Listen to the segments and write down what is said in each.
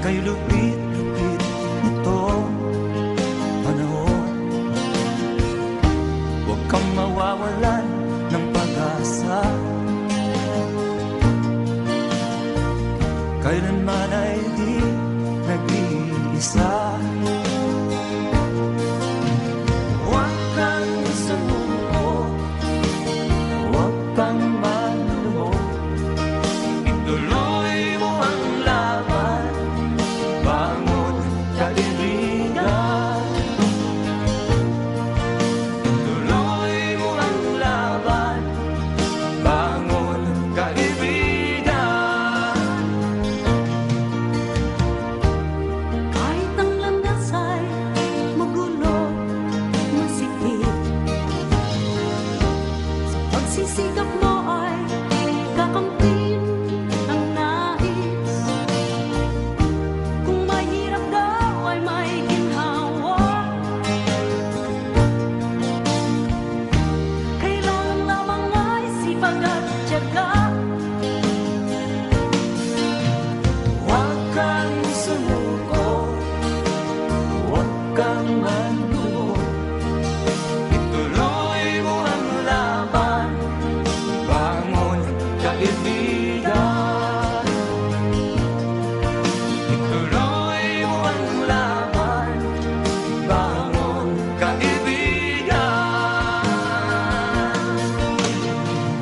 Kay lupit-lupit nitong panahon. Huwag kang mawawalan ng pag-asa, kailanman ay di nag-iisa. Huwag kang sumuko, huwag kang manlumo, ituloy mo ang laban, bangon kaibigan. Ituloy mo ang laban, bangon kaibigan. Kahit ang landas ay magulo, masikip, sa pagsisikap mo ay kakampin ang nais. Kung mahirap daw ay may ginhawa, kailangan lamang ay sipag at tiyaga. Huwag kang sumuko, huwag kang manlumo, ituloy mo ang laban, bangon kaibigan. Ituloy mo ang laban, bangon kaibigan.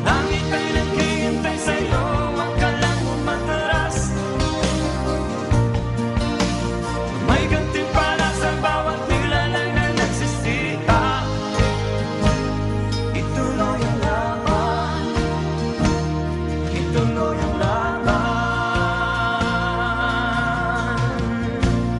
Langit ay naghihintay sa'yo, huwag ka lang umatras. May gantimpala sa bawat nilalang na nagsisiha. Ituloy ang laban, ituloy